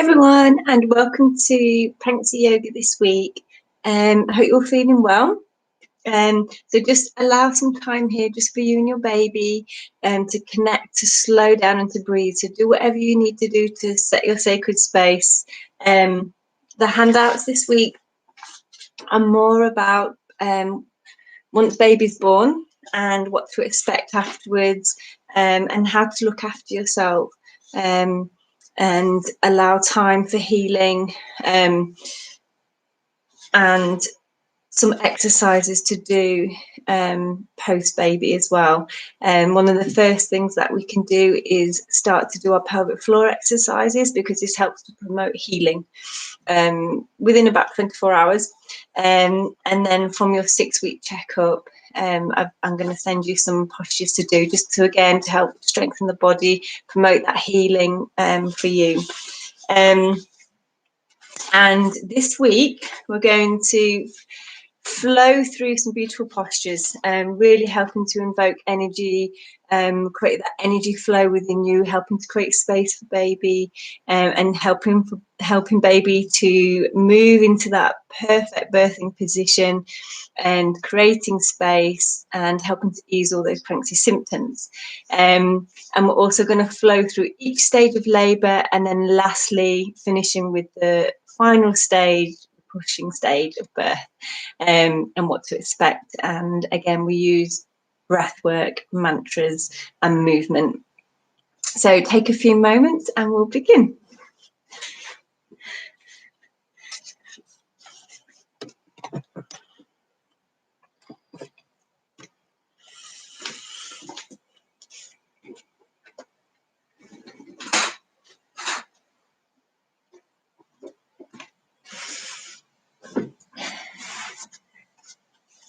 everyone, and welcome to Pregnancy Yoga this week. I hope you're feeling well. So just allow some time here just for you and your baby to connect, to slow down and to breathe. So do whatever you need to do to set your sacred space. The handouts this week are more about once baby's born and what to expect afterwards, and how to look after yourself. And allow time for healing, and some exercises to do post baby as well. One of the first things that we can do is start to do our pelvic floor exercises, because this helps to promote healing within about 24 hours. And then from your 6-week checkup, I'm going to send you some postures to do, just to help strengthen the body, promote that healing for you. And this week we're going to flow through some beautiful postures, really helping to invoke energy, create that energy flow within you, helping to create space for baby, and helping baby to move into that perfect birthing position, and creating space and helping to ease all those pregnancy symptoms. And we're also going to flow through each stage of labour, and then lastly finishing with the final stage, pushing stage of birth, and what to expect. And again, we use breath work, mantras and movement. So take a few moments and we'll begin.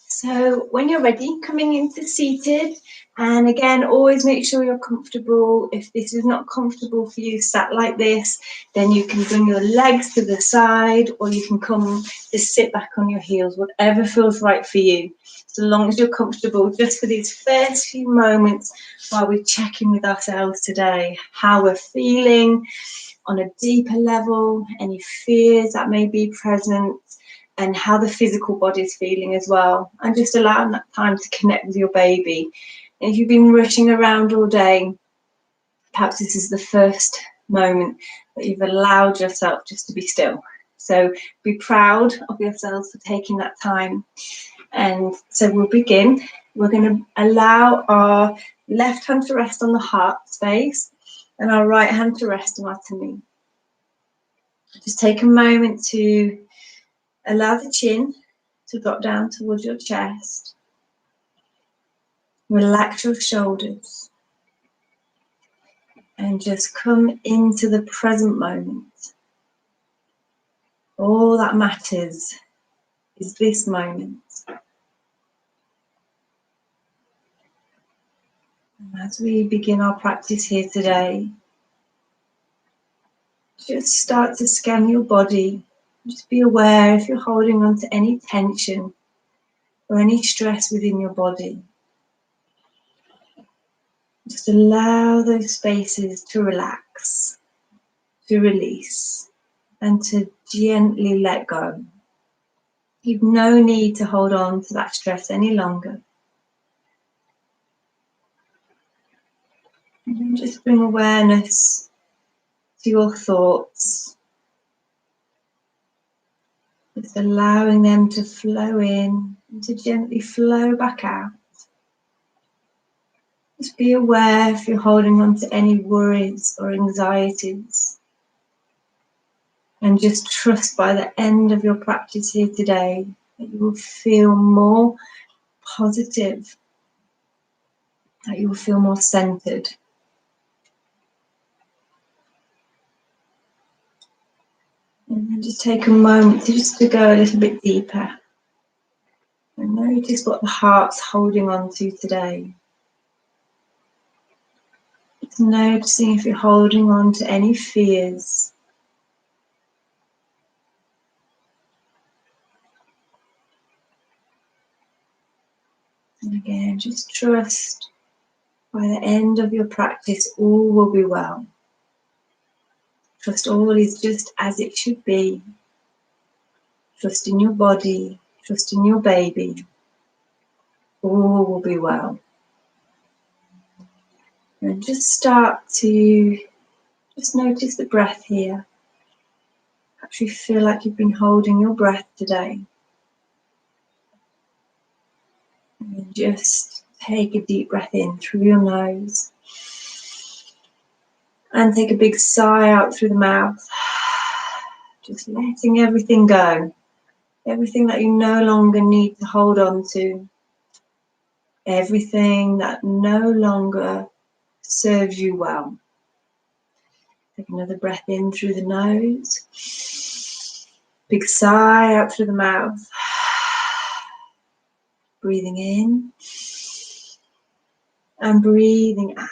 So when you're ready, coming into seated, and again, always make sure you're comfortable. If this is not comfortable for you sat like this, then you can bring your legs to the side, or you can come just sit back on your heels, whatever feels right for you. So long as you're comfortable, just for these first few moments while we check in with ourselves today, how we're feeling on a deeper level, any fears that may be present, and how the physical body is feeling as well, and just allowing that time to connect with your baby. And if you've been rushing around all day, perhaps this is the first moment that you've allowed yourself just to be still. So be proud of yourselves for taking that time. And so we'll begin. We're going to allow our left hand to rest on the heart space and our right hand to rest on our tummy. Just take a moment to allow the chin to drop down towards your chest. Relax your shoulders and just come into the present moment. All that matters is this moment. And as we begin our practice here today, just start to scan your body. Just be aware if you're holding on to any tension or any stress within your body. Just allow those spaces to relax, to release, and to gently let go. You've no need to hold on to that stress any longer. And then just bring awareness to your thoughts. Just allowing them to flow in and to gently flow back out. Just be aware if you're holding on to any worries or anxieties. And just trust by the end of your practice here today that you will feel more positive, that you will feel more centered. And then just take a moment to go a little bit deeper. And notice what the heart's holding on to today. Just noticing if you're holding on to any fears. And again, just trust by the end of your practice, all will be well. Trust all is just as it should be. Trust in your body, trust in your baby. All will be well. And just start to just notice the breath here. Perhaps you feel like you've been holding your breath today. And just take a deep breath in through your nose. And take a big sigh out through the mouth. Just letting everything go. Everything that you no longer need to hold on to. Everything that no longer serves you well. Take another breath in through the nose. Big sigh out through the mouth. Breathing in. And breathing out.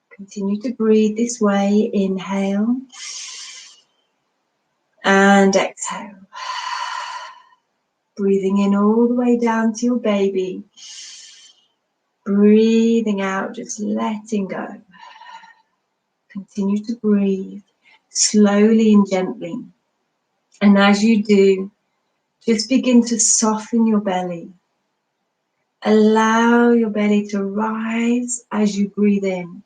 Continue to breathe this way. Inhale. And exhale. Breathing in all the way down to your baby. Breathing out, just letting go. Continue to breathe slowly and gently. And as you do, just begin to soften your belly. Allow your belly to rise as you breathe in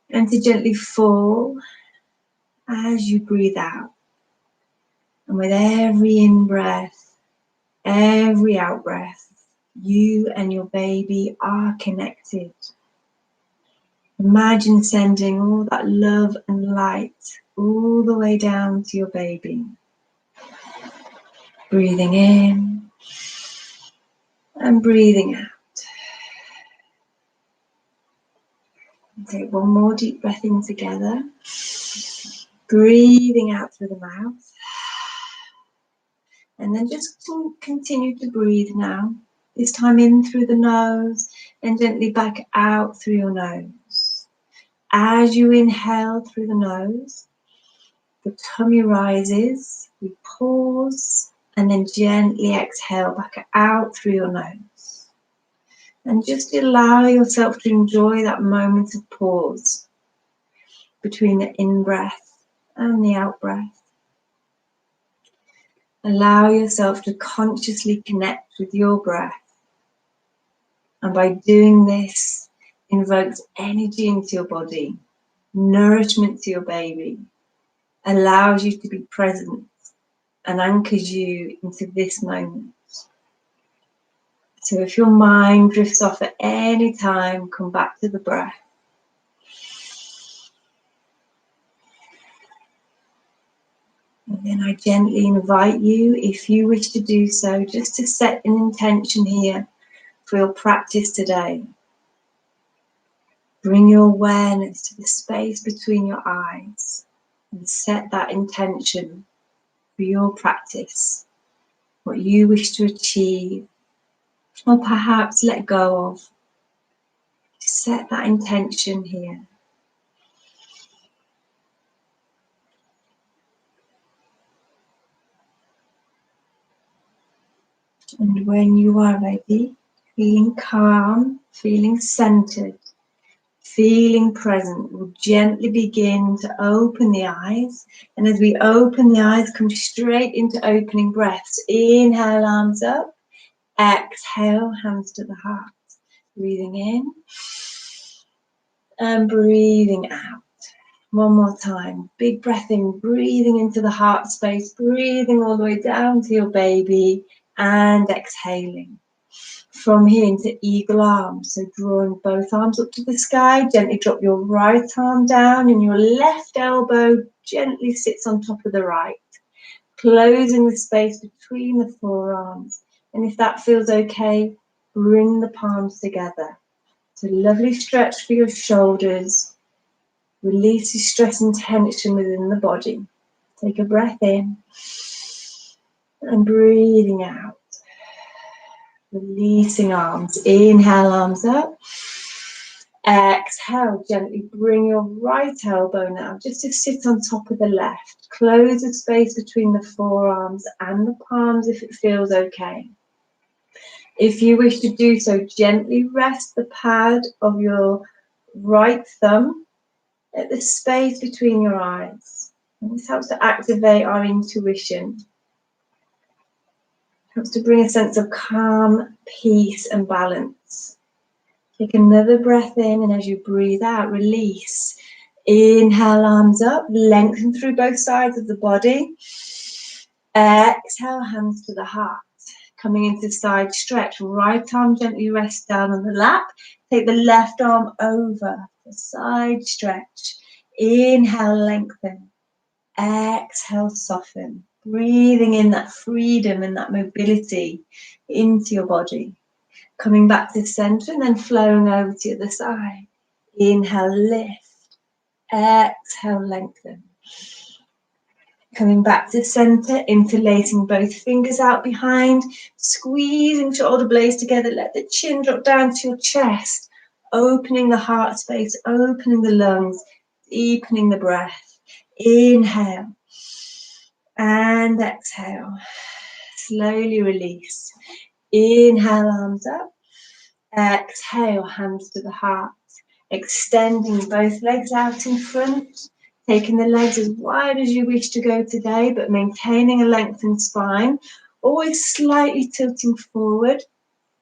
and to gently fall as you breathe out. And with every in-breath, every out-breath, you and your baby are connected. Imagine sending all that love and light all the way down to your baby. Breathing in and breathing out. And take one more deep breath in together. Breathing out through the mouth. And then just continue to breathe now. This time in through the nose and gently back out through your nose. As you inhale through the nose, the tummy rises, we pause, and then gently exhale back out through your nose. And just allow yourself to enjoy that moment of pause between the in-breath and the out-breath. Allow yourself to consciously connect with your breath. And by doing this, invokes energy into your body, nourishment to your baby, allows you to be present and anchors you into this moment. So if your mind drifts off at any time, come back to the breath. And then I gently invite you, if you wish to do so, just to set an intention here for your practice today. Bring your awareness to the space between your eyes and set that intention for your practice, what you wish to achieve, or perhaps let go of. Set that intention here. And when you are ready, feeling calm, feeling centered, feeling present, we'll gently begin to open the eyes. And as we open the eyes, come straight into opening breaths. Inhale, arms up. Exhale, hands to the heart. Breathing in and breathing out. One more time. Big breath in, breathing into the heart space, breathing all the way down to your baby, and exhaling. From here into eagle arms, so drawing both arms up to the sky, gently drop your right arm down and your left elbow gently sits on top of the right, closing the space between the forearms. And if that feels okay, bring the palms together. So lovely stretch for your shoulders, releases stress and tension within the body. Take a breath in and breathing out. Releasing arms. Inhale, arms up. Exhale, gently bring your right elbow now just to sit on top of the left. Close the space between the forearms and the palms if it feels okay. If you wish to do so, gently rest the pad of your right thumb at the space between your eyes. And this helps to activate our intuition. Helps to bring a sense of calm, peace, and balance. Take another breath in, and as you breathe out, release. Inhale, arms up, lengthen through both sides of the body. Exhale, hands to the heart. Coming into side stretch, right arm gently rests down on the lap. Take the left arm over the side stretch. Inhale, lengthen. Exhale, soften. Breathing in that freedom and that mobility into your body. Coming back to center and then flowing over to the other side. Inhale, lift. Exhale, lengthen. Coming back to center, interlacing both fingers out behind, squeezing shoulder blades together, let the chin drop down to your chest, opening the heart space, opening the lungs, deepening the breath. Inhale and exhale. Slowly release. Inhale, arms up. Exhale, hands to the heart. Extending both legs out in front. Taking the legs as wide as you wish to go today, but maintaining a lengthened spine. Always slightly tilting forward.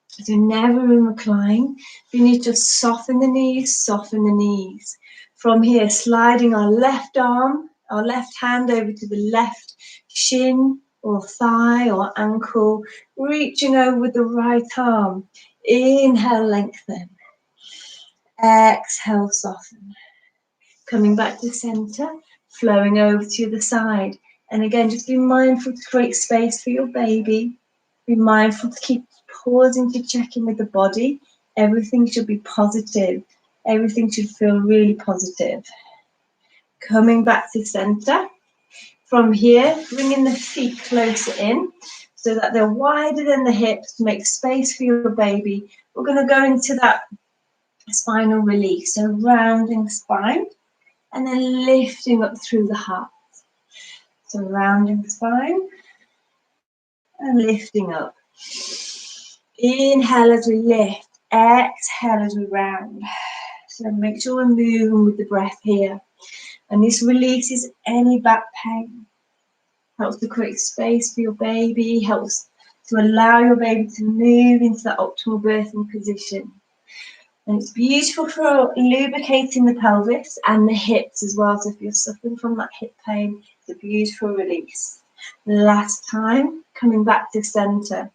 So never in recline. We need to soften the knees, soften the knees. From here, sliding our left arm, our left hand over to the left shin or thigh or ankle. Reaching over with the right arm. Inhale, lengthen. Exhale, soften. Coming back to center, flowing over to the side. And again, just be mindful to create space for your baby. Be mindful to keep pausing to check in with the body. Everything should be positive. Everything should feel really positive. Coming back to center. From here, bringing the feet closer in so that they're wider than the hips to make space for your baby. We're going to go into that spinal release. So rounding spine. And then lifting up through the heart. So rounding the spine and lifting up. Inhale as we lift. Exhale as we round. So make sure we're moving with the breath here. And this releases any back pain. Helps to create space for your baby. Helps to allow your baby to move into that optimal birthing position. And it's beautiful for lubricating the pelvis and the hips as well. So if you're suffering from that hip pain, it's a beautiful release. Last time, coming back to center.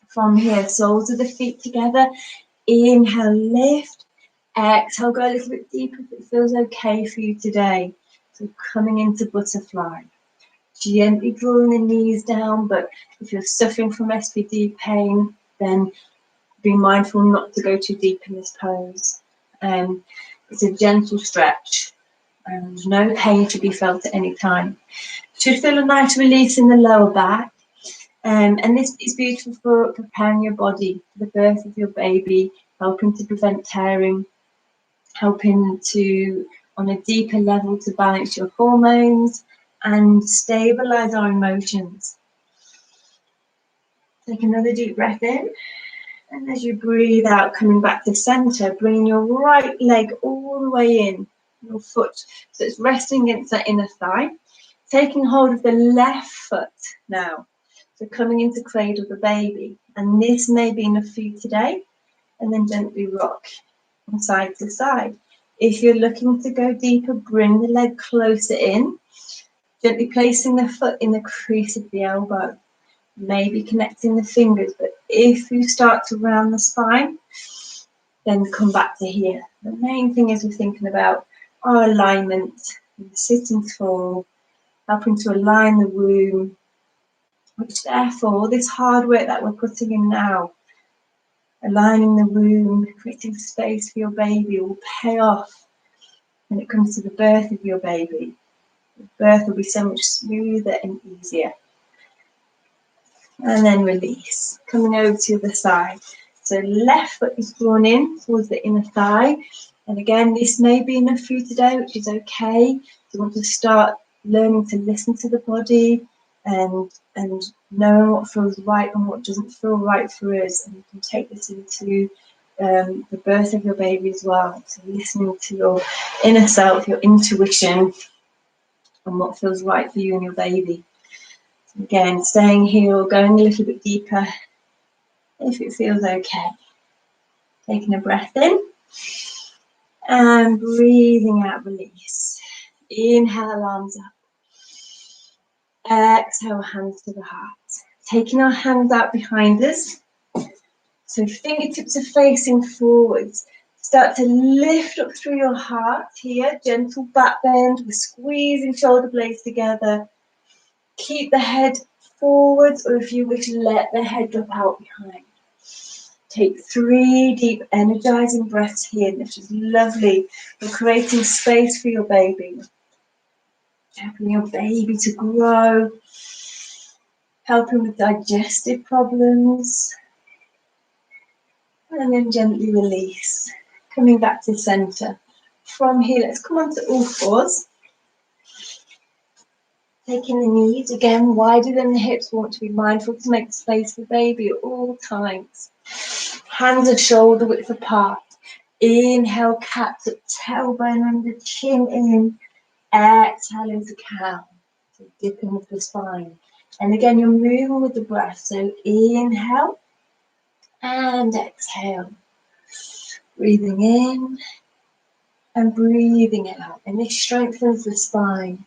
From here, soles of the feet together. Inhale, lift. Exhale, go a little bit deeper if it feels okay for you today. So coming into butterfly. Gently drawing the knees down, but if you're suffering from SPD pain, then be mindful not to go too deep in this pose. It's a gentle stretch and no pain to be felt at any time. Should feel a nice release in the lower back. And this is beautiful for preparing your body for the birth of your baby, helping to prevent tearing, helping to, on a deeper level, to balance your hormones and stabilize our emotions. Take another deep breath in. And as you breathe out, coming back to center, bringing your right leg all the way in, your foot, so it's resting against that inner thigh. Taking hold of the left foot now, so coming into cradle the baby. And this may be enough for you today, and then gently rock from side to side. If you're looking to go deeper, bring the leg closer in, gently placing the foot in the crease of the elbow. Maybe connecting the fingers, but if you start to round the spine, then come back to here. The main thing is we're thinking about our alignment, sitting tall, helping to align the womb, which therefore this hard work that we're putting in now, aligning the womb, creating space for your baby, will pay off when it comes to the birth of your baby. The birth will be so much smoother and easier. And then release, coming over to the side. So left foot is drawn in towards the inner thigh. And again, this may be enough for you today, which is okay. You want to start learning to listen to the body and knowing what feels right and what doesn't feel right for us. And you can take this into the birth of your baby as well. So listening to your inner self, your intuition, and what feels right for you and your baby. So again, staying here or going a little bit deeper if it feels okay. Taking a breath in and breathing out, release. Inhale, arms up. Exhale, hands to the heart. Taking our hands out behind us. So fingertips are facing forwards. Start to lift up through your heart here. Gentle back bend. We're squeezing shoulder blades together. Keep the head forwards, or if you wish, let the head drop out behind. Take 3 deep, energizing breaths here. This is lovely. You're creating space for your baby. Helping your baby to grow. Helping with digestive problems. And then gently release. Coming back to center. From here, let's come onto all fours. Taking the knees, again, wider than the hips. We want to be mindful to make space for baby at all times. Hands are shoulder width apart. Inhale, cats at tailbone under, chin in. Exhale into cow. So dipping with the spine. And again, you're moving with the breath. So inhale and exhale. Breathing in and breathing out. And this strengthens the spine,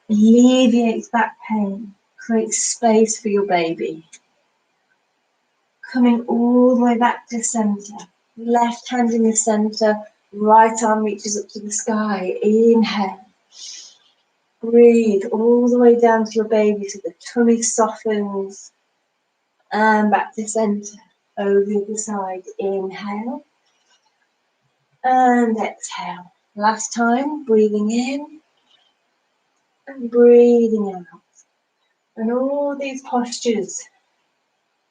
alleviates back pain, creates space for your baby. Coming all the way back to center. Left hand in the center, right arm reaches up to the sky. Inhale. Breathe all the way down to your baby so the tummy softens. And back to center. Over the other side. Inhale. And exhale. Last time, breathing in and breathing out. And all these postures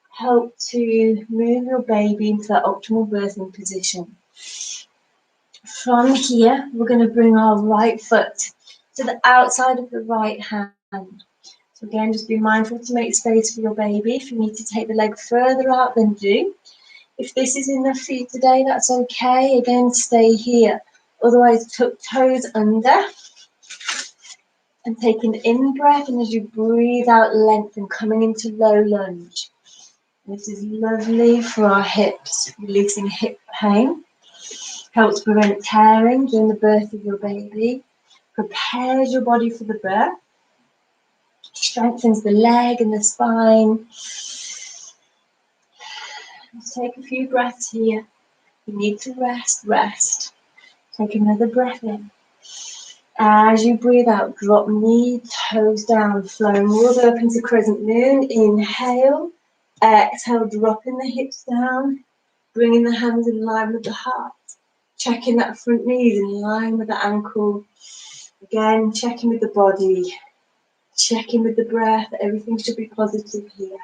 help to move your baby into that optimal birthing position. From here, we're going to bring our right foot to the outside of the right hand. So again, just be mindful to make space for your baby. If you need to take the leg further out, then do. If this is enough for you today, that's okay. Again, stay here. Otherwise, tuck toes under. And take an in-breath, and as you breathe out, lengthen, coming into low lunge. This is lovely for our hips, releasing hip pain. Helps prevent tearing during the birth of your baby. Prepares your body for the birth. Strengthens the leg and the spine. Let's take a few breaths here. You need to rest, rest. Take another breath in. As you breathe out, drop knee, toes down, flowing all the way up into crescent moon. Inhale. Exhale, dropping the hips down. Bringing the hands in line with the heart. Checking that front knees in line with the ankle. Again, checking with the body. Checking with the breath. Everything should be positive here.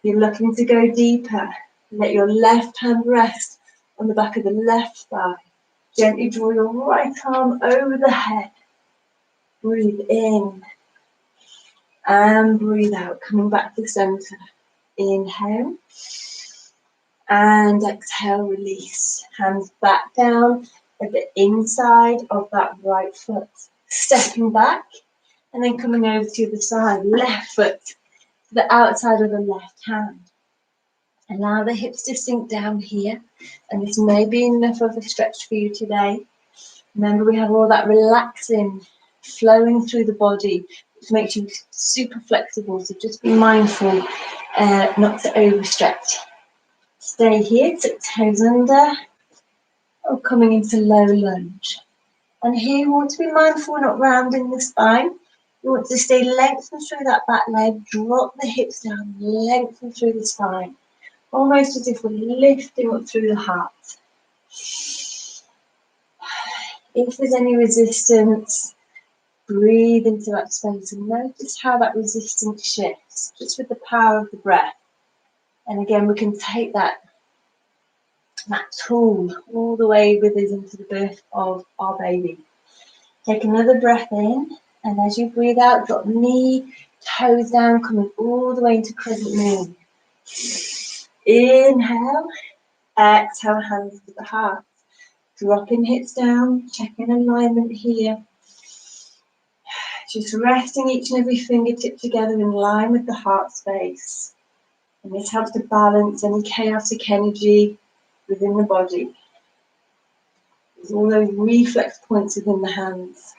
You're looking to go deeper. Let your left hand rest on the back of the left thigh. Gently draw your right arm over the head. Breathe in. And breathe out. Coming back to center. Inhale. And exhale, release. Hands back down at the inside of that right foot. Stepping back and then coming over to the side. Left foot to the outside of the left hand. Allow the hips to sink down here. And this may be enough of a stretch for you today. Remember, we have all that relaxing, flowing through the body, which makes you super flexible. So just be mindful not to overstretch. Stay here, tuck toes under, or coming into low lunge. And here you want to be mindful, we're not rounding the spine. You want to stay lengthened through that back leg, drop the hips down, lengthen through the spine. Almost as if we're lifting up through the heart. If there's any resistance, breathe into that space and notice how that resistance shifts, just with the power of the breath. And again, we can take that tool all the way with us into the birth of our baby. Take another breath in, and as you breathe out, drop knee, toes down, coming all the way into crescent moon. Inhale, Exhale, hands to the heart. Dropping hips down, checking alignment here. Just resting each and every fingertip together in line with the heart space. And this helps to balance any chaotic energy within the body. There's all those reflex points within the hands.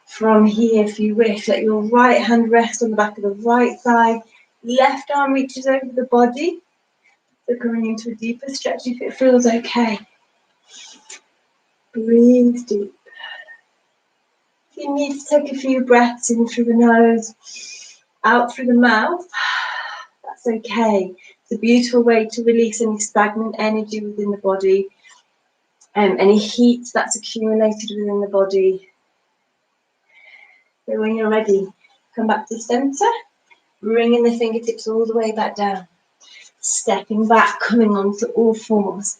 From here, if you wish, let your right hand rest on the back of the right thigh. Left arm reaches over the body. So going into a deeper stretch if it feels okay. Breathe deep. If you need to take a few breaths in through the nose, out through the mouth, that's okay. It's a beautiful way to release any stagnant energy within the body, any heat that's accumulated within the body. So when you're ready, come back to center, bringing the fingertips all the way back down. Stepping back, coming onto all fours.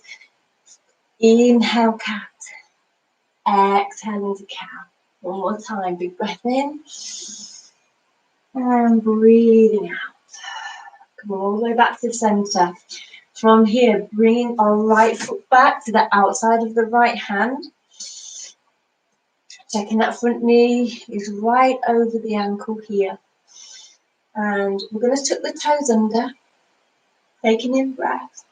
Inhale, cat. Exhale into cow. One more time, big breath in. And breathing out. Come all the way back to center. From here, bringing our right foot back to the outside of the right hand. Checking that front knee is right over the ankle here. And we're going to tuck the toes under. Taking in breath.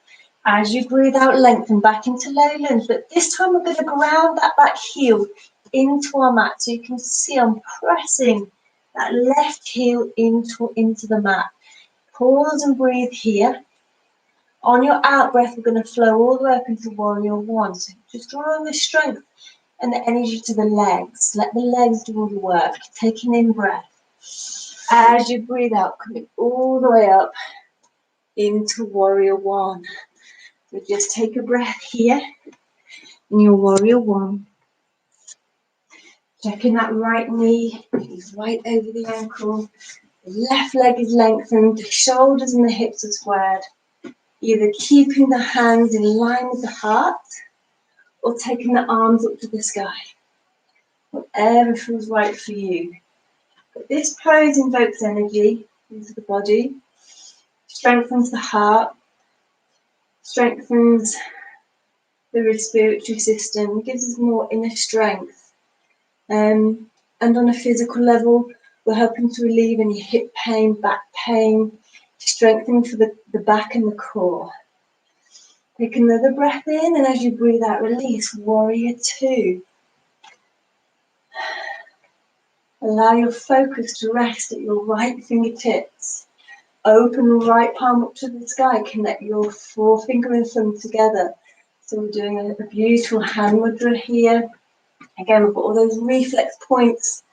As you breathe out, lengthen back into low lunge. But this time we're going to ground that back heel into our mat. So you can see I'm pressing that left heel into the mat. Pause and breathe here. On your out breath, we're going to flow all the way up into warrior one. So just drawing the strength and the energy to the legs. Let the legs do all the work. Taking in breath. As you breathe out, coming all the way up into warrior one. So just take a breath here in your warrior one. Checking that right knee is right over the ankle. The left leg is lengthened, the shoulders and the hips are squared. Either keeping the hands in line with the heart or taking the arms up to the sky. Whatever feels right for you. But this pose invokes energy into the body, strengthens the heart, strengthens the respiratory system, gives us more inner strength. And on a physical level, we're helping to relieve any hip pain, back pain, strengthening for the back and the core. Take another breath in, and as you breathe out, release, warrior two. Allow your focus to rest at your right fingertips. Open the right palm up to the sky, connect your forefinger and thumb together. So we're doing a beautiful hand mudra here. Again, we've got all those reflex points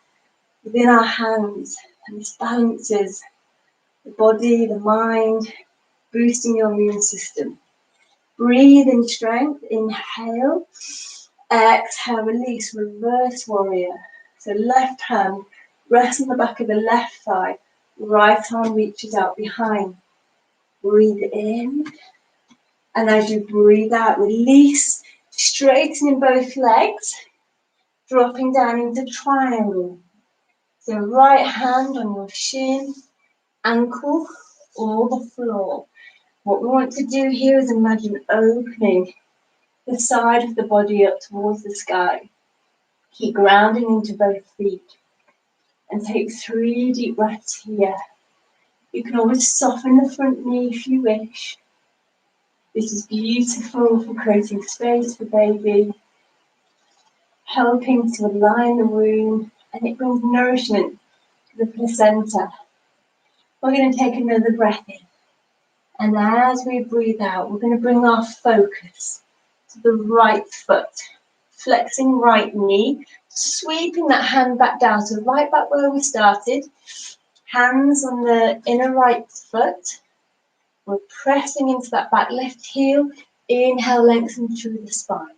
within our hands, and this balances the body, the mind, boosting your immune system. Breathe in strength, inhale, exhale, release, reverse warrior. So left hand, rest on the back of the left thigh, right arm reaches out behind. Breathe in, and as you breathe out, release, straightening both legs, dropping down into triangle. So right hand on your shin, ankle, or the floor. What we want to do here is imagine opening the side of the body up towards the sky. Keep grounding into both feet. And take 3 deep breaths here. You can always soften the front knee if you wish. This is beautiful for creating space for baby, helping to align the womb, and it brings nourishment to the placenta. We're going to take another breath in. And as we breathe out, we're going to bring our focus to the right foot. Flexing right knee, sweeping that hand back down, so right back where we started. Hands on the inner right foot. We're pressing into that back left heel. Inhale, lengthen through the spine.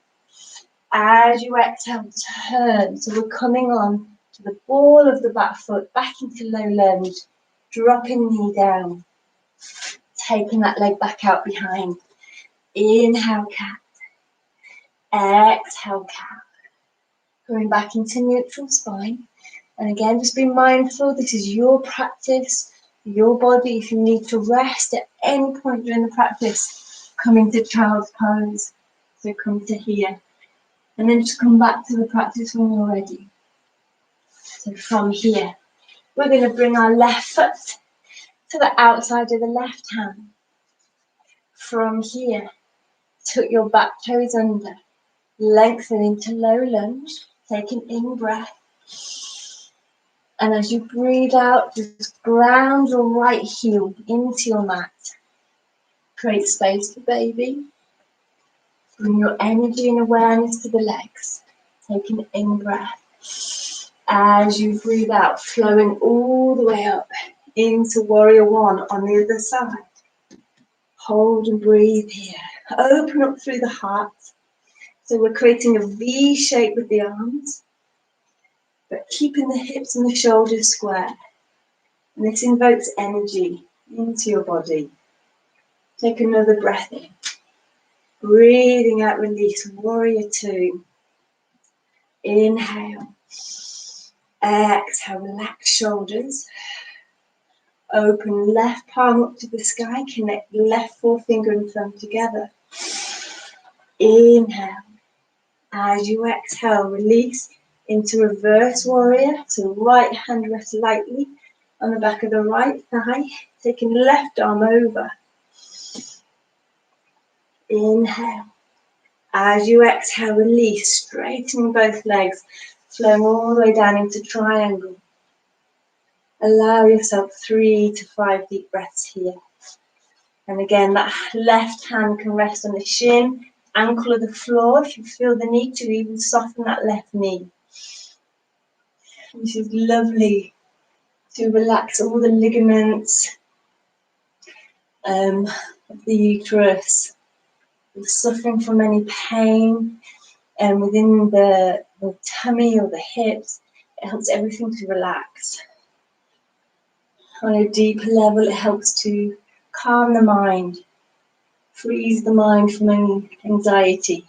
As you exhale, turn. So we're coming on to the ball of the back foot, back into low lunge. Dropping knee down. Taking that leg back out behind. Inhale, cat. Exhale, cat. Going back into neutral spine. And again, just be mindful, this is your practice, your body. If you need to rest at any point during the practice, come into child's pose. So come to here. And then just come back to the practice when you're ready. So from here, we're going to bring our left foot to the outside of the left hand. From here, tuck your back toes under. Lengthen into low lunge. Take an in breath. And as you breathe out, just ground your right heel into your mat. Create space for baby. Bring your energy and awareness to the legs. Take an in breath. As you breathe out, flowing all the way up into warrior one on the other side. Hold and breathe here. Open up through the heart. So we're creating a V shape with the arms, but keeping the hips and the shoulders square. And this invokes energy into your body. Take another breath in. Breathing out, release, warrior two. Inhale. Exhale, relax shoulders. Open left palm up to the sky. Connect left forefinger and thumb together. Inhale. As you exhale, release into reverse warrior. So right hand rests lightly on the back of the right thigh. Taking left arm over. Inhale. As you exhale, release, straightening both legs, flowing all the way down into triangle. Allow yourself 3 to 5 deep breaths here. And again, that left hand can rest on the shin, ankle or the floor if you feel the need to even soften that left knee. This is lovely to relax all the ligaments of the uterus. If you're suffering from any pain within the tummy or the hips, it helps everything to relax. On a deeper level, it helps to calm the mind, frees the mind from any anxiety.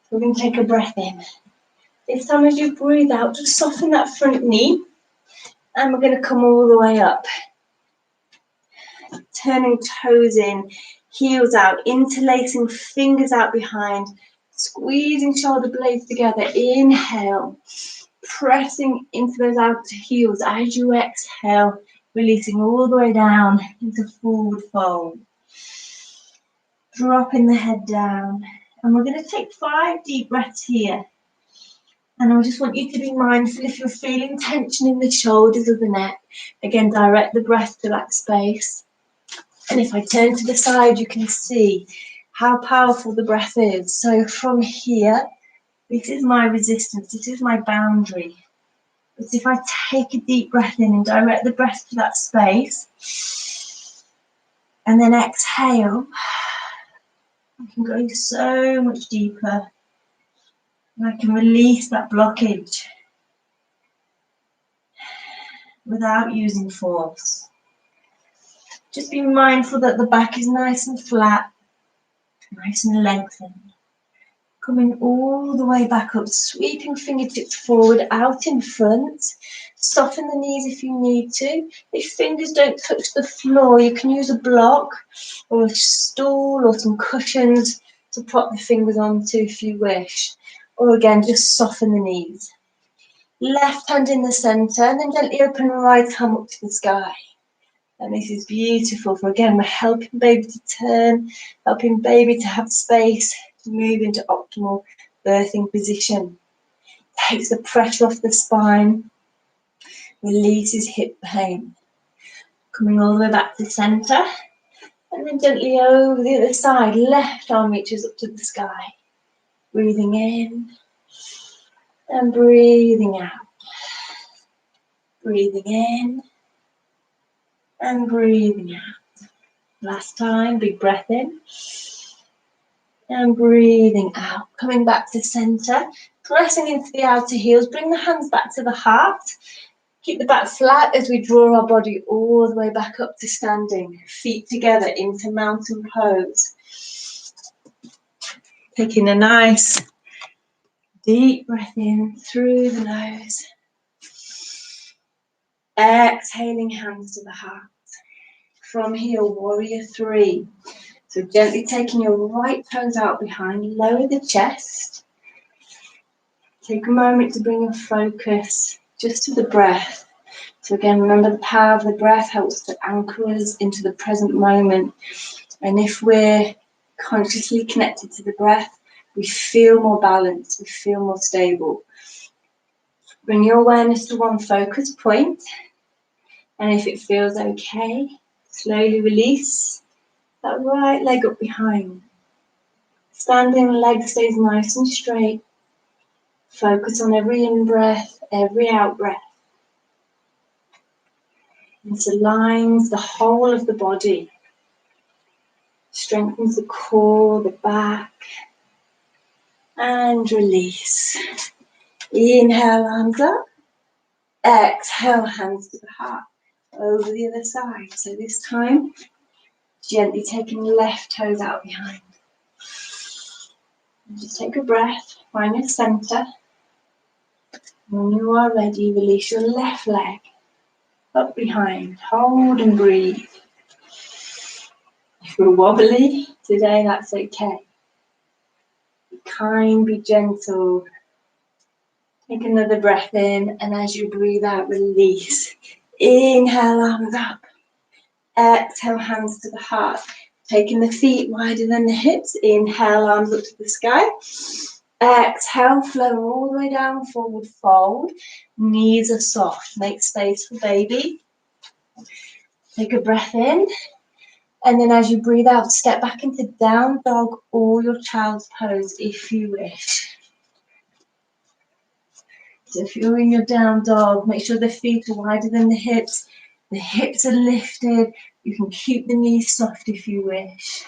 So we're going to take a breath in. This time as you breathe out, just soften that front knee. And we're going to come all the way up. Turning toes in, heels out, interlacing fingers out behind, squeezing shoulder blades together. Inhale, pressing into those outer heels. As you exhale, releasing all the way down into forward fold. Dropping the head down. And we're going to take 5 deep breaths here. And I just want you to be mindful if you're feeling tension in the shoulders or the neck. Again, direct the breath to that space. And if I turn to the side, you can see how powerful the breath is. So from here, this is my resistance, this is my boundary. But if I take a deep breath in and direct the breath to that space, and then exhale, I can go so much deeper. And I can release that blockage without using force. Just be mindful that the back is nice and flat, nice and lengthened. Coming all the way back up, sweeping fingertips forward, out in front. Soften the knees if you need to. If fingers don't touch the floor, you can use a block or a stool or some cushions to prop the fingers onto if you wish. Or again, just soften the knees. Left hand in the center, and then gently open right arm up to the sky. And this is beautiful for, again, we're helping baby to turn, helping baby to have space to move into optimal birthing position. Takes the pressure off the spine, releases hip pain. Coming all the way back to center, and then gently over the other side, left arm reaches up to the sky. Breathing in, and breathing out. Breathing in, and breathing out. Last time, big breath in. And breathing out. Coming back to center. Pressing into the outer heels. Bring the hands back to the heart. Keep the back flat as we draw our body all the way back up to standing. Feet together into mountain pose. Taking a nice deep breath in through the nose. Exhaling, hands to the heart. From here, warrior three. So gently taking your right toes out behind, lower the chest. Take a moment to bring your focus just to the breath. So again, remember the power of the breath helps to anchor us into the present moment. And if we're consciously connected to the breath, we feel more balanced, we feel more stable. Bring your awareness to one focus point. And if it feels okay, slowly release that right leg up behind. Standing leg stays nice and straight. Focus on every in-breath, every out-breath. This aligns the whole of the body. Strengthens the core, the back. And release. Inhale, arms up. Exhale, hands to the heart. Over the other side. So this time, gently taking the left toes out behind. And just take a breath. Find your center. When you are ready, release your left leg. Up behind. Hold and breathe. If you're wobbly today, that's okay. Be kind, be gentle. Take another breath in, and as you breathe out, release. Inhale, arms up. Exhale, hands to the heart. Taking the feet wider than the hips. Inhale, arms up to the sky. Exhale, flow all the way down, forward fold. Knees are soft. Make space for baby. Take a breath in. And then as you breathe out, step back into down dog or your child's pose if you wish. So if you're in your down dog, make sure the feet are wider than the hips are lifted. You can keep the knees soft if you wish.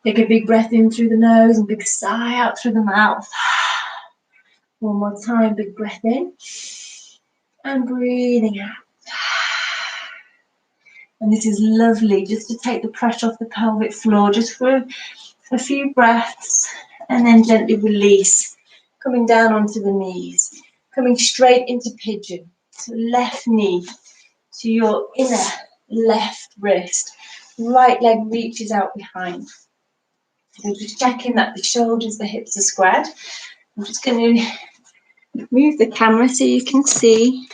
Take a big breath in through the nose and big sigh out through the mouth. One more time, big breath in and breathing out. And this is lovely, just to take the pressure off the pelvic floor, just for a few breaths, and then gently release, coming down onto the knees, coming straight into pigeon. So left knee to your inner left wrist, right leg reaches out behind. So just checking that the shoulders, the hips are squared. I'm just going to move the camera so you can see.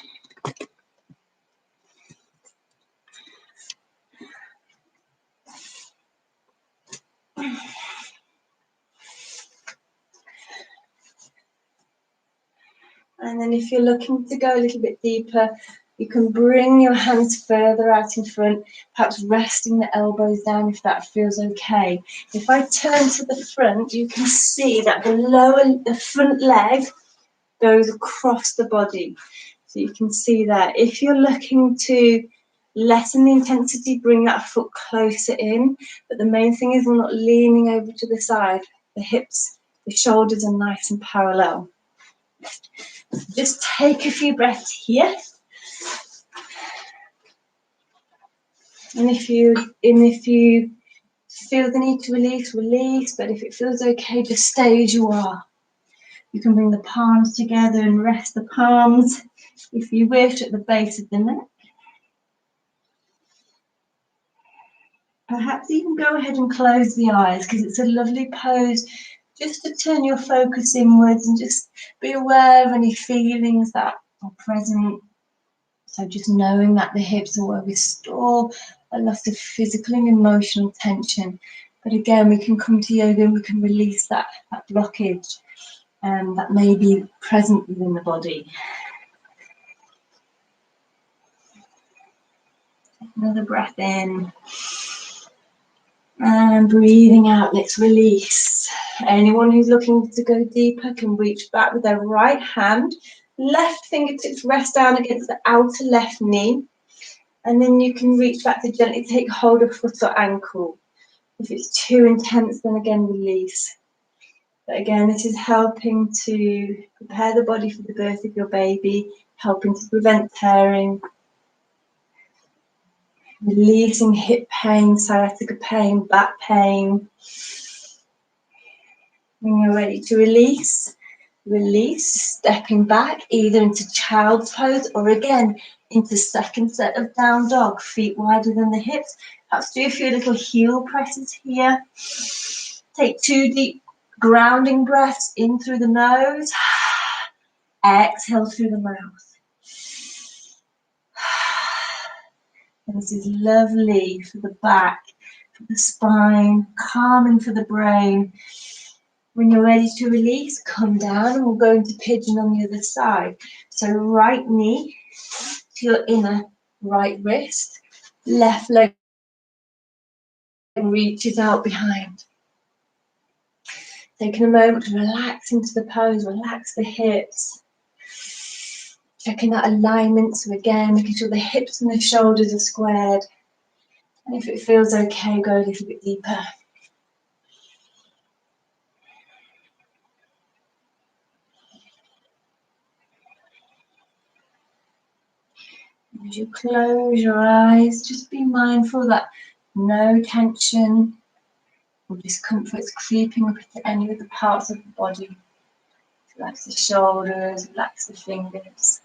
And then if you're looking to go a little bit deeper, you can bring your hands further out in front, perhaps resting the elbows down if that feels okay. If I turn to the front, you can see that the front leg goes across the body. So you can see that. If you're looking to lessen the intensity, bring that foot closer in. But the main thing is we're not leaning over to the side. The hips, the shoulders are nice and parallel. Just take a few breaths here. And if you feel the need to release, release. But if it feels okay, just stay as you are. You can bring the palms together and rest the palms, if you wish, at the base of the neck. Perhaps even go ahead and close the eyes, because it's a lovely pose just to turn your focus inwards and just be aware of any feelings that are present. So just knowing that the hips are where we store a lot of physical and emotional tension. But again, we can come to yoga and we can release that blockage that may be present within the body. Another breath in. And breathing out, let's release. Anyone who's looking to go deeper can reach back with their right hand. Left fingertips rest down against the outer left knee. And then you can reach back to gently take hold of foot or ankle. If it's too intense, then again, release. But again, this is helping to prepare the body for the birth of your baby, helping to prevent tearing, releasing hip pain, sciatica pain, back pain. When you're ready to release, stepping back either into child's pose or again into second set of down dog, feet wider than the hips, Perhaps do a few little heel presses here. Take 2 deep grounding breaths in through the nose. Exhale through the mouth. And this is lovely for the back, for the spine, calming for the brain. When you're ready to release, come down and we'll go into pigeon on the other side. So right knee to your inner right wrist, left leg reaches out behind. Taking a moment to relax into the pose, relax the hips. Checking that alignment, so again, making sure the hips and the shoulders are squared. And if it feels okay, go a little bit deeper. As you close your eyes, just be mindful that no tension or discomfort is creeping up into any of the parts of the body. Relax the shoulders, relax the fingers.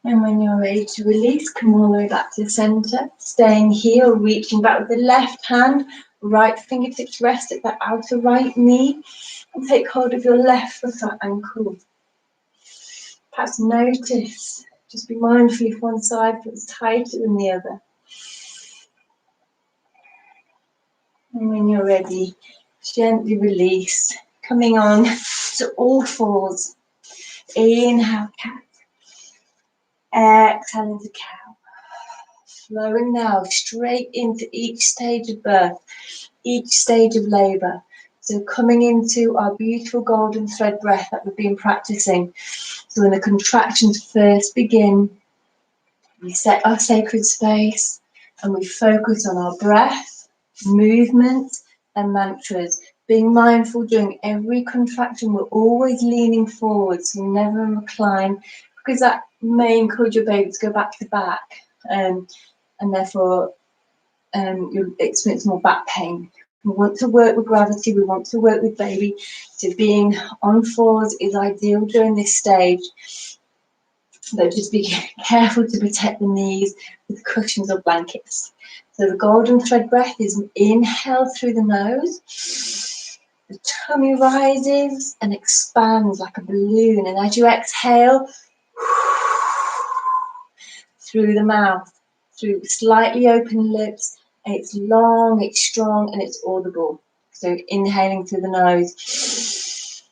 And when you're ready to release, come all the way back to the center. Staying here, reaching back with the left hand, right fingertips rest at that outer right knee. And take hold of your left foot or ankle. Perhaps notice, just be mindful if one side feels tighter than the other. And when you're ready, gently release. Coming on to all fours. Inhale, cat. Exhale into cow. Flowing now straight into each stage of birth, each stage of labour. So coming into our beautiful golden thread breath that we've been practicing. So when the contractions first begin, we set our sacred space and we focus on our breath, movement and mantras. Being mindful during every contraction, we're always leaning forward, so never recline, because that may encourage your baby to go back to back, and therefore you'll experience more back pain. We want to work with gravity, we want to work with baby, so being on fours is ideal during this stage. But just be careful to protect the knees with cushions or blankets. So the golden thread breath is inhale through the nose. The tummy rises and expands like a balloon. And as you exhale, through the mouth, through slightly open lips. And it's long, it's strong, and it's audible. So inhaling through the nose,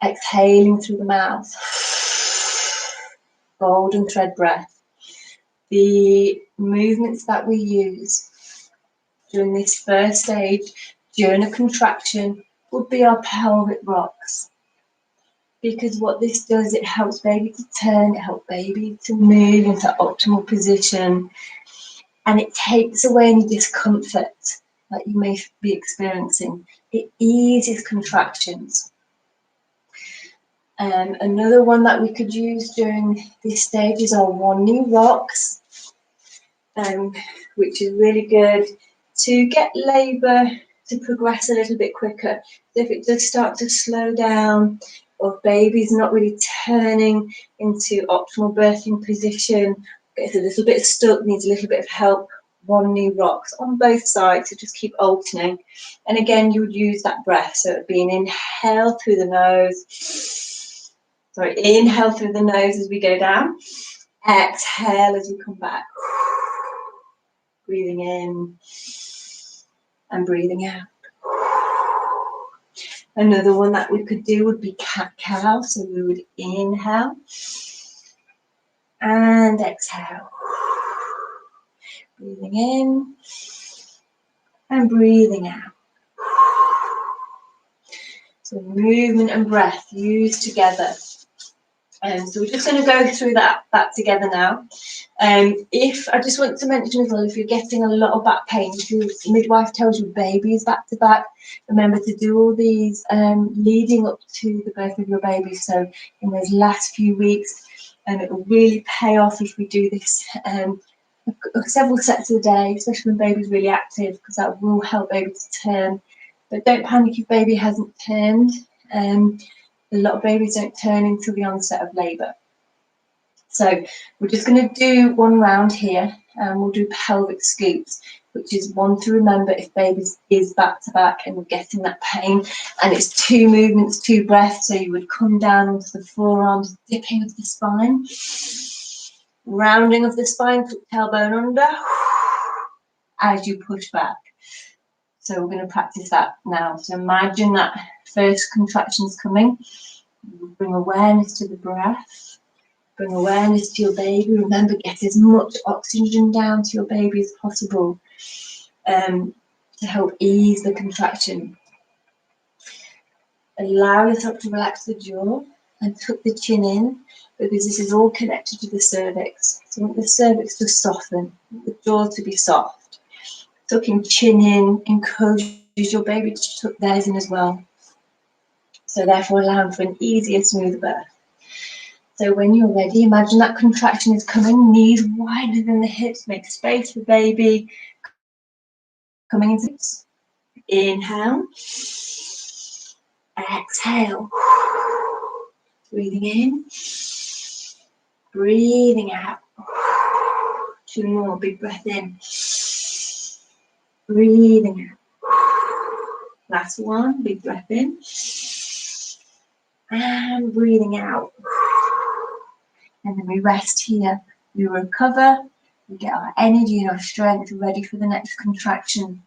exhaling through the mouth. Golden thread breath. The movements that we use during this first stage, during a contraction, would be our pelvic rocks. Because what this does, it helps baby to turn, it helps baby to move into optimal position, and it takes away any discomfort that you may be experiencing. It eases contractions. Another one that we could use during this stage is our one knee rocks, which is really good to get labour to progress a little bit quicker. So if it does start to slow down, or if baby's not really turning into optimal birthing position, gets a little bit stuck, needs a little bit of help, one knee rocks on both sides, so just keep alternating. And again, you would use that breath, so it would be an inhale through the nose. Sorry, inhale through the nose as we go down. Exhale as we come back. Breathing in and breathing out. Another one that we could do would be cat-cow. So we would inhale and exhale. Breathing in and breathing out. So movement and breath used together. So we're just going to go through that together now. If I just want to mention as well, if you're getting a lot of back pain, if your midwife tells you baby is back to back, remember to do all these leading up to the birth of your baby. So in those last few weeks, it will really pay off if we do this several sets a day, especially when baby's really active, because that will help baby to turn. But don't panic if baby hasn't turned. A lot of babies don't turn until the onset of labour. So we're just going to do one round here, and we'll do pelvic scoops, which is one to remember if baby is back to back and you're getting that pain. And it's 2 movements, 2 breaths. So you would come down onto the forearms, dipping of the spine, rounding of the spine, put tailbone under as you push back. So we're going to practice that now. So imagine that first contraction's coming. Bring awareness to the breath. Bring awareness to your baby. Remember, get as much oxygen down to your baby as possible to help ease the contraction. Allow yourself to relax the jaw and tuck the chin in, because this is all connected to the cervix. So you want the cervix to soften, the jaw to be soft. Tucking chin in encourages your baby to tuck theirs in as well. So therefore allowing for an easier, smoother birth. So when you're ready, imagine that contraction is coming, knees wider than the hips, make space for baby. Coming into inhale, exhale, breathing in, breathing out. 2 more, big breath in, breathing out. Last one, big breath in, and breathing out. And then we rest here, we recover, we get our energy and our strength ready for the next contraction.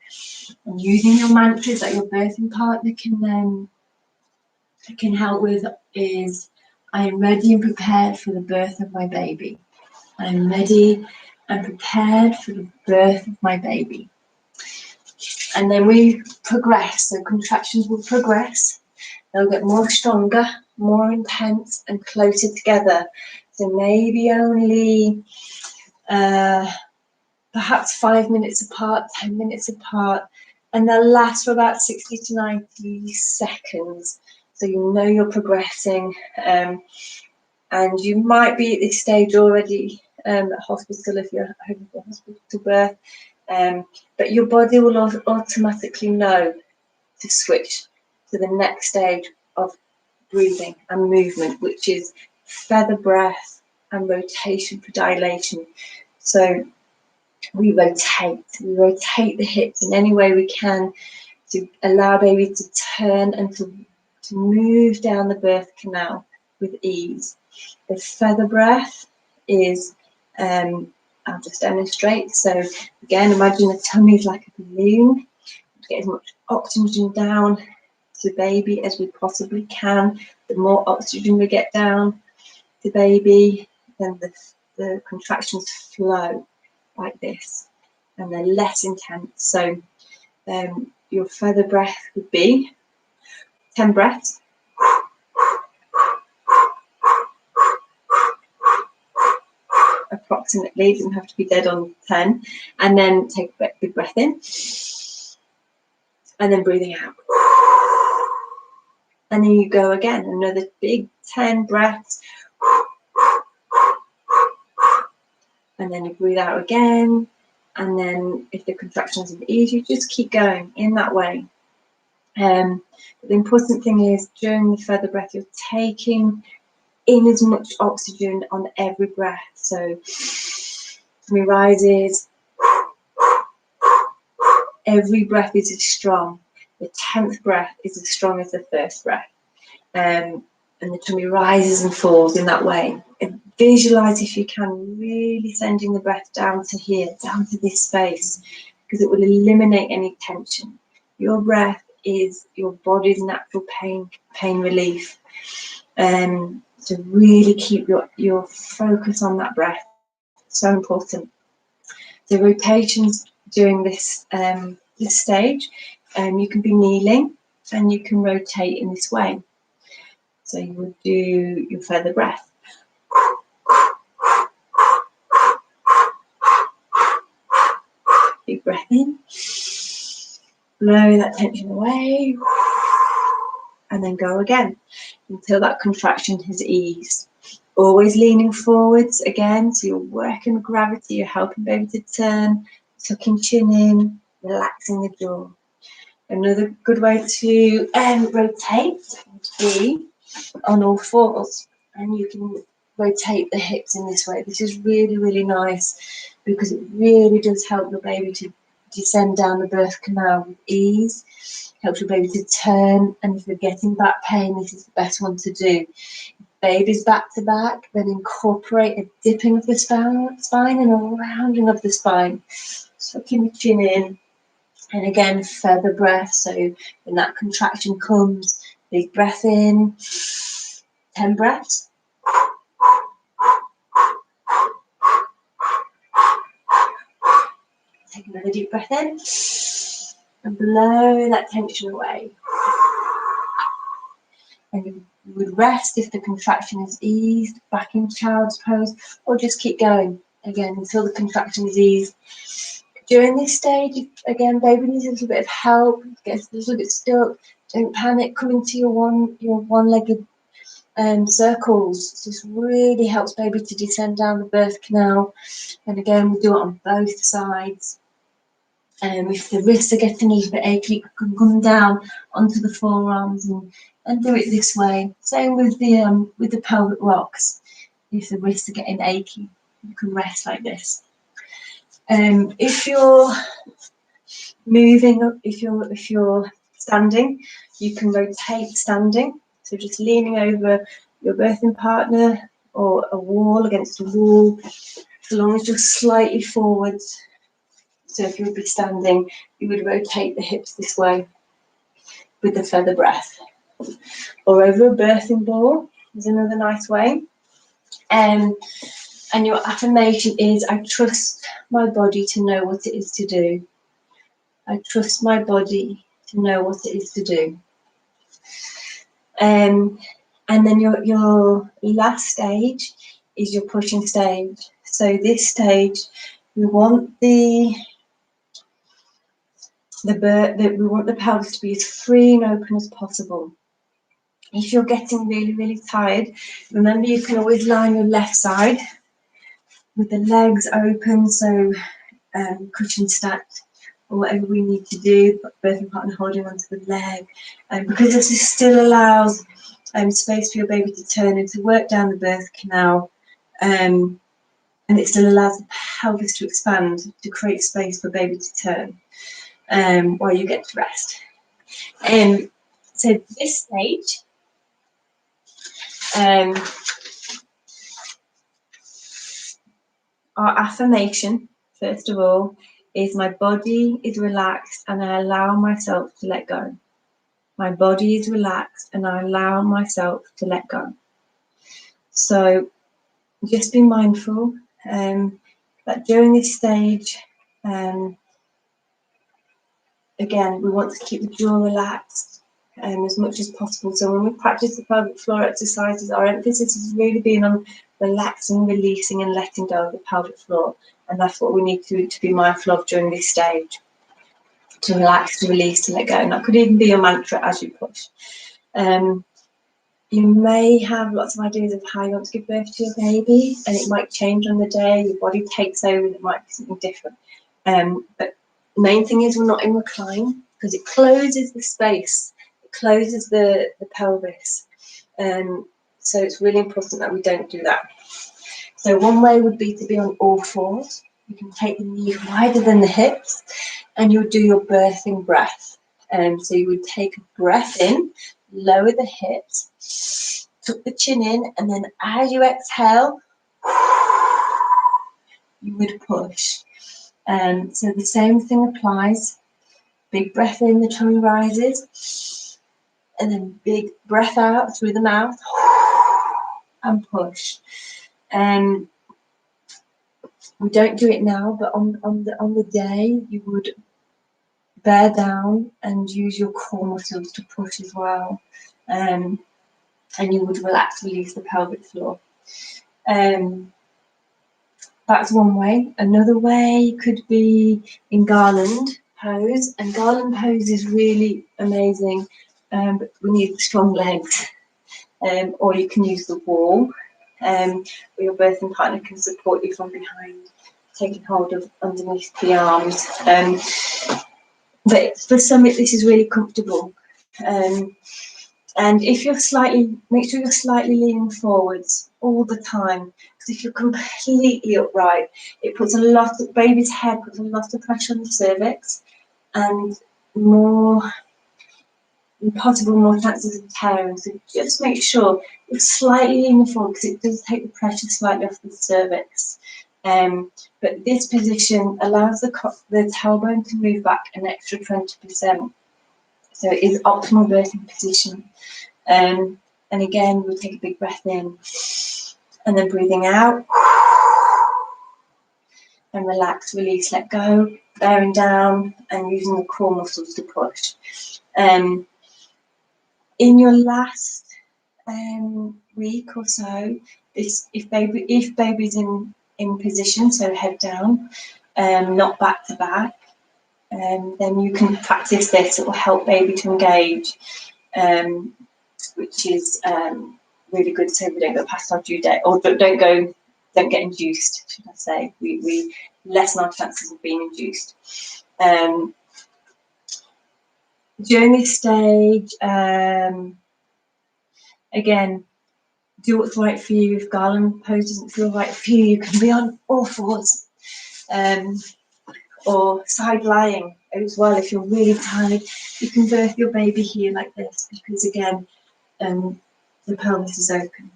And using your mantras that your birthing partner can help with is, I am ready and prepared for the birth of my baby. I am ready and prepared for the birth of my baby. And then we progress, so contractions will progress. They'll get more stronger, more intense and closer together. So maybe only perhaps 5 minutes apart, 10 minutes apart, and they'll last for about 60 to 90 seconds. So you know you're progressing, and you might be at this stage already at hospital if you're home for hospital birth, but your body will automatically know to switch to the next stage of breathing and movement, which is feather breath and rotation for dilation. So we rotate the hips in any way we can to allow baby to turn and to move down the birth canal with ease. The feather breath is, I'll just demonstrate. So again, imagine the tummy is like a balloon. Get as much oxygen down to baby as we possibly can. The more oxygen we get down to baby, then the contractions flow like this, and they're less intense. So your feather breath would be 10 breaths. Approximately, it doesn't have to be dead on 10. And then take a big breath in, and then breathing out. And then you go again, another big 10 breaths. And then you breathe out again. And then if the contractions are easy, you just keep going in that way. But the important thing is during the feather breath, you're taking in as much oxygen on every breath. So tummy rises, every breath is as strong. The 10th breath is as strong as the first breath. And the tummy rises and falls in that way. And visualize, if you can, really sending the breath down to here, down to this space, because it will eliminate any tension. Your breath is your body's natural pain relief. So really keep your focus on that breath. So important. The rotations during this stage, you can be kneeling and you can rotate in this way. So you would do your feather breath. Big breath in, blow that tension away, and then go again until that contraction has eased. Always leaning forwards again, so you're working with gravity, you're helping baby to turn, tucking chin in, relaxing the jaw. Another good way to rotate would be on all fours, and you can rotate the hips in this way. This is really, really nice because it really does help your baby to descend down the birth canal with ease. Helps your baby to turn, and if you're getting back pain, this is the best one to do. Babies back to back, then incorporate a dipping of the spine and a rounding of the spine. Sucking the chin in, and again, feather breath. So when that contraction comes, big breath in, 10 breaths. Take another deep breath in, and blow that tension away. And you would rest if the contraction is eased, back in child's pose, or just keep going again until the contraction is eased. During this stage, again, baby needs a little bit of help, gets a little bit stuck. Don't panic. Come into your one-legged circles. This really helps baby to descend down the birth canal. And again, we do it on both sides. If the wrists are getting a little bit achy, you can come down onto the forearms and do it this way. Same with the pelvic rocks. If the wrists are getting achy, you can rest like this. If you're moving, if you're standing, you can rotate standing. So just leaning over your birthing partner or a wall, against a wall, as long as you're slightly forwards. So if you would be standing, you would rotate the hips this way with the feather breath. Or over a birthing ball is another nice way. And your affirmation is, I trust my body to know what it is to do. I trust my body to know what it is to do. And then your last stage is your pushing stage. So this stage, we want the pelvis to be as free and open as possible. If you're getting really, really tired, remember you can always lie on your left side with the legs open, so cushion stacked, or whatever we need to do, birthing partner holding onto the leg, because this still allows space for your baby to turn and to work down the birth canal, and it still allows the pelvis to expand, to create space for baby to turn while you get to rest. So this stage, our affirmation, first of all, is my body is relaxed and I allow myself to let go. My body is relaxed and I allow myself to let go. So just be mindful that during this stage, again, we want to keep the jaw relaxed as much as possible. So when we practice the pelvic floor exercises, our emphasis is really being on relaxing, releasing and letting go of the pelvic floor. And that's what we need to be mindful of during this stage. To relax, to release, to let go. And that could even be your mantra as you push. You may have lots of ideas of how you want to give birth to your baby, and it might change on the day. Your body takes over, it might be something different. But the main thing is we're not in recline, because it closes the space, it closes the pelvis. So it's really important that we don't do that. So one way would be to be on all fours. You can take the knees wider than the hips, and you'll do your birthing breath. So you would take a breath in, lower the hips, tuck the chin in, and then as you exhale, you would push. So the same thing applies. Big breath in, the tummy rises, and then big breath out through the mouth, and push. We don't do it now, but on the day, you would bear down and use your core muscles to push as well. And you would relax, release the pelvic floor. That's one way. Another way could be in garland pose, and garland pose is really amazing, but we need strong legs. Or you can use the wall, where your birthing partner can support you from behind, taking hold of underneath the arms. But for some, this is really comfortable. And if you're make sure you're slightly leaning forwards all the time, because if you're completely upright, it puts baby's head puts a lot of pressure on the cervix, and more chances of tearing. So just make sure you're slightly leaning forward, because it does take the pressure slightly off the cervix. But this position allows the tailbone to move back an extra 20%. So it is optimal birthing position. And again, we'll take a big breath in, and then breathing out, and relax, release, let go, bearing down, and using the core muscles to push. In your last week or so, if baby's in position, so head down, not back to back, then you can practice this. It will help baby to engage, which is really good, so we don't go past our due date, or don't get induced, should I say. We lessen our chances of being induced. During this stage, again, do what's right for you. If garland pose doesn't feel right for you, you can be on all fours, or side lying as well. If you're really tired, you can birth your baby here like this, because again, the pelvis is open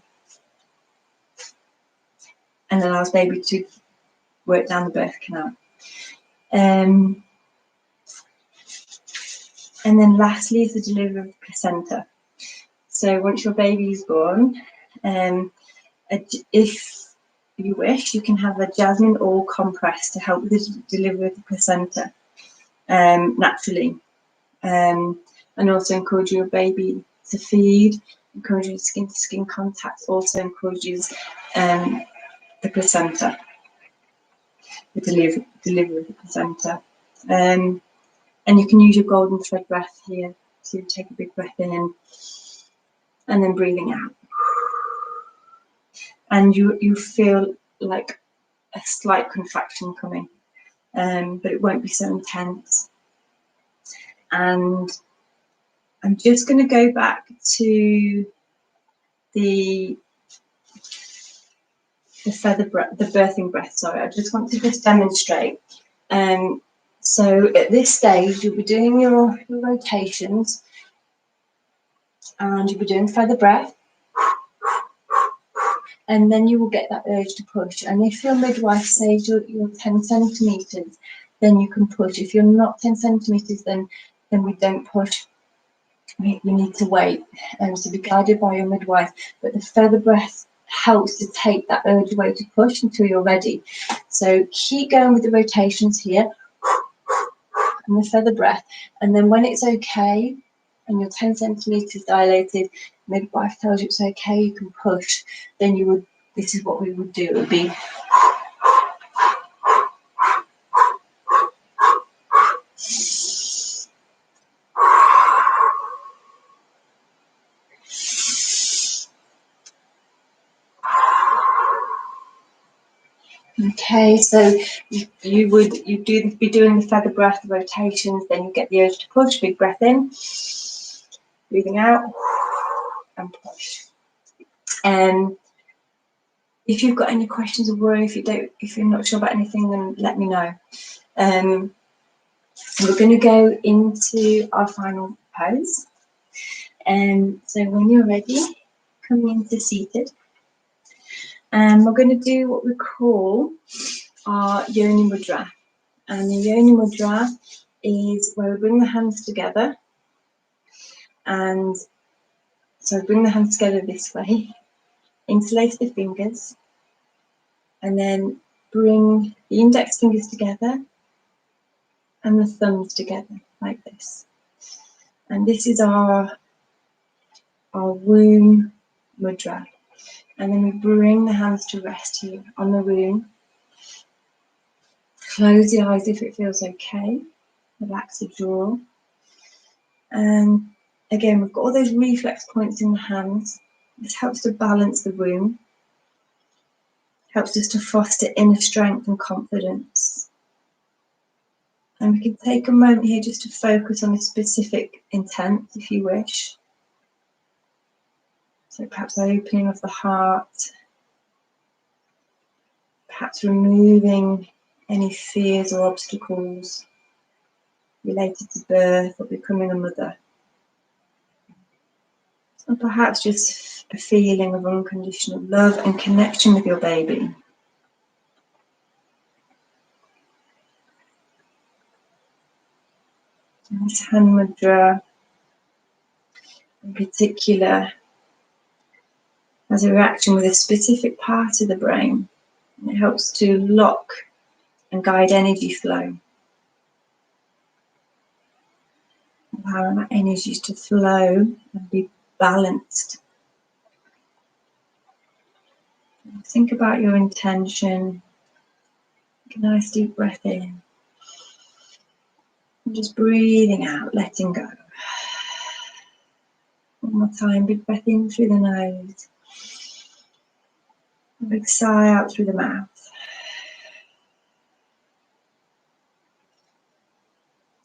and allows baby to work down the birth canal. And then lastly is the delivery of the placenta. So once your baby is born, if you wish, you can have a jasmine oil compress to help with the delivery of the placenta naturally. And also encourage your baby to feed, encourages skin to skin contact, also encourages the placenta, the delivery of the placenta. And you can use your golden thread breath here. So you take a big breath in, and then breathing out. And you feel like a slight contraction coming, but it won't be so intense. And I'm just going to go back to the feather breath, the birthing breath. Sorry, I just want to demonstrate. So at this stage, you'll be doing your rotations, and you'll be doing feather breath, and then you will get that urge to push. And if your midwife says you're 10 centimeters, then you can push. If you're not 10 centimeters, then we don't push. You need to wait, so be guided by your midwife. But the feather breath helps to take that urge away to push until you're ready. So keep going with the rotations here, and the feather breath. And then when it's okay, and you're 10 centimeters dilated, midwife tells you it's okay, you can push, then this is what we would do. It would be okay. So you'd be doing the feather breath rotations, then you get the urge to push. Big breath in, breathing out, and push. If you've got any questions or worry, if you're not sure about anything, then let me know. We're going to go into our final pose. So when you're ready, come into seated. And we're going to do what we call our Yoni Mudra. And the Yoni Mudra is where we bring the hands together. And so bring the hands together this way, interlace the fingers, and then bring the index fingers together and the thumbs together like this. And this is our womb mudra. And then we bring the hands to rest here on the womb. Close the eyes if it feels okay. Relax the jaw. And again, we've got all those reflex points in the hands. This helps to balance the womb. Helps us to foster inner strength and confidence. And we can take a moment here just to focus on a specific intent, if you wish. So perhaps opening of the heart, perhaps removing any fears or obstacles related to birth or becoming a mother. And perhaps just a feeling of unconditional love and connection with your baby. And this hand mudra in particular has a reaction with a specific part of the brain. And it helps to lock and guide energy flow, allowing that energy to flow and be balanced. Think about your intention. Take a nice deep breath in. And just breathing out, letting go. One more time, big breath in through the nose. A big sigh out through the mouth.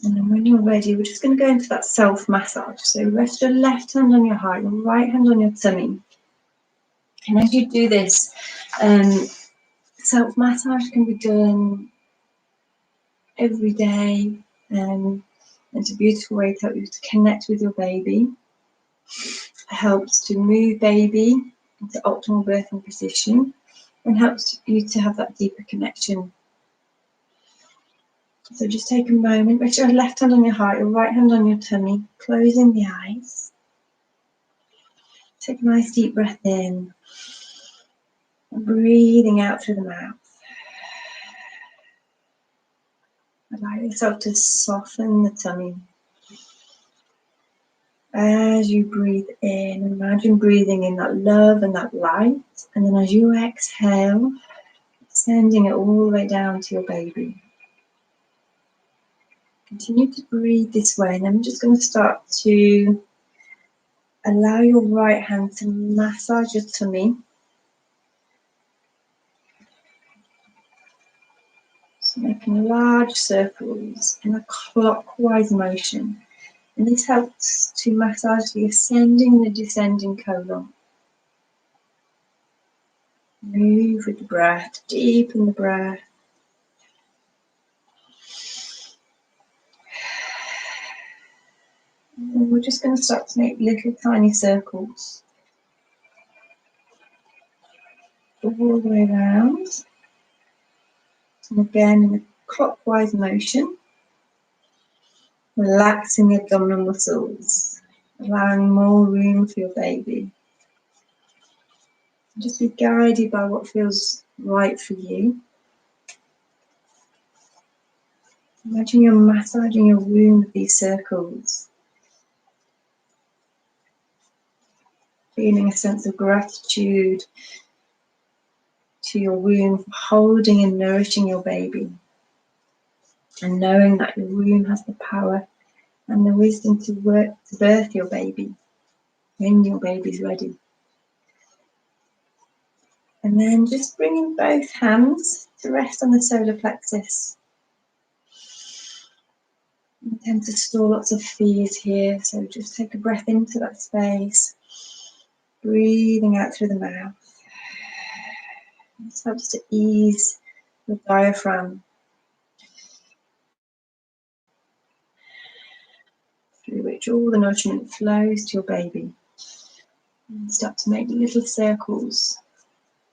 And then when you're ready, we're just going to go into that self-massage. So rest your left hand on your heart, your right hand on your tummy. And as you do this, self-massage can be done every day. It's a beautiful way to help you to connect with your baby. It helps to move baby into optimal birthing position and helps you to have that deeper connection. So just take a moment, rest your left hand on your heart, your right hand on your tummy, closing the eyes. Take a nice deep breath in, and breathing out through the mouth. Allow yourself to soften the tummy. As you breathe in, imagine breathing in that love and that light. And then as you exhale, sending it all the way down to your baby. Continue to breathe this way. And I'm just going to start to allow your right hand to massage your tummy. So making large circles in a clockwise motion. And this helps to massage the ascending and the descending colon. Move with the breath, deepen the breath. And we're just going to start to make little tiny circles all the way around. And again, in a clockwise motion, relaxing the abdominal muscles, allowing more room for your baby. Just be guided by what feels right for you. Imagine you're massaging your womb with these circles. Feeling a sense of gratitude to your womb for holding and nourishing your baby. And knowing that your womb has the power and the wisdom to work to birth your baby when your baby's ready. And then just bringing both hands to rest on the solar plexus. We tend to store lots of fears here, so just take a breath into that space, breathing out through the mouth. This helps to ease the diaphragm, through which all the nourishment flows to your baby. And start to make little circles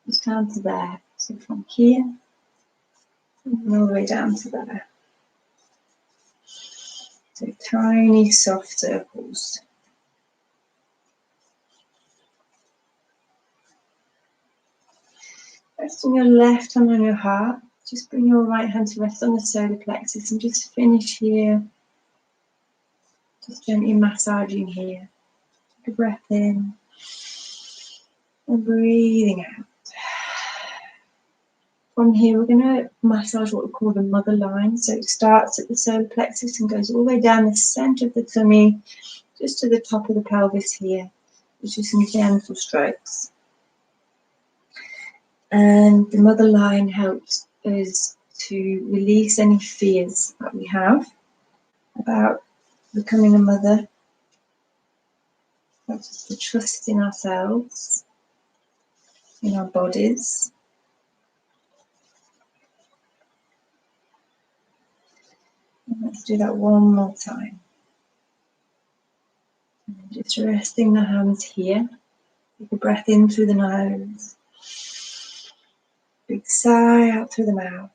just down to there. So from here, and all the way down to there. So tiny soft circles. Resting your left hand on your heart. Just bring your right hand to rest on the solar plexus and just finish here. Just gently massaging here. Take a breath in and breathing out. From here, we're going to massage what we call the mother line. So it starts at the solar plexus and goes all the way down the center of the tummy, just to the top of the pelvis here, which is some gentle strokes. And the mother line helps us to release any fears that we have about becoming a mother. That's just the trust in ourselves, in our bodies. And let's do that one more time. And just resting the hands here. Take a breath in through the nose. Big sigh out through the mouth.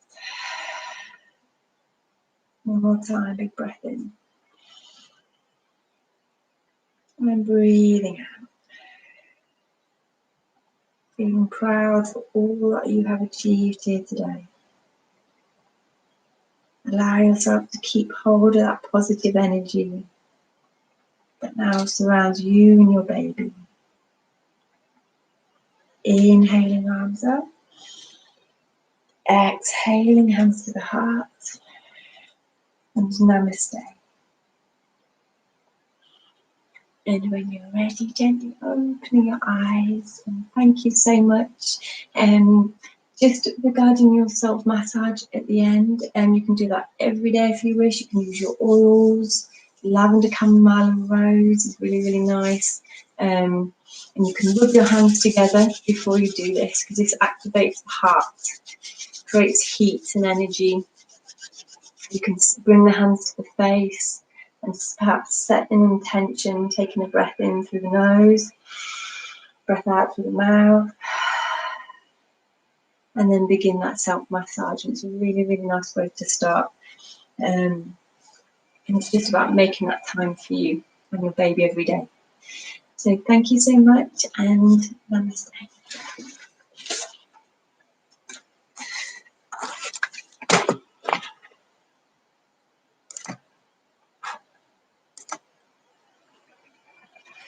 One more time, big breath in. And then breathing out. Feeling proud for all that you have achieved here today. Allow yourself to keep hold of that positive energy that now surrounds you and your baby. Inhaling, arms up. Exhaling, hands to the heart. And namaste. And when you're ready, gently opening your eyes. And thank you so much. Just regarding your self-massage at the end, you can do that every day if you wish. You can use your oils. Lavender, chamomile and rose is really, really nice. And you can rub your hands together before you do this, because this activates the heart, creates heat and energy. You can bring the hands to the face and perhaps set an intention, taking a breath in through the nose, breath out through the mouth, and then begin that self-massage. And it's a really, really nice way to start. And it's just about making that time for you and your baby every day. So thank you so much, and namaste.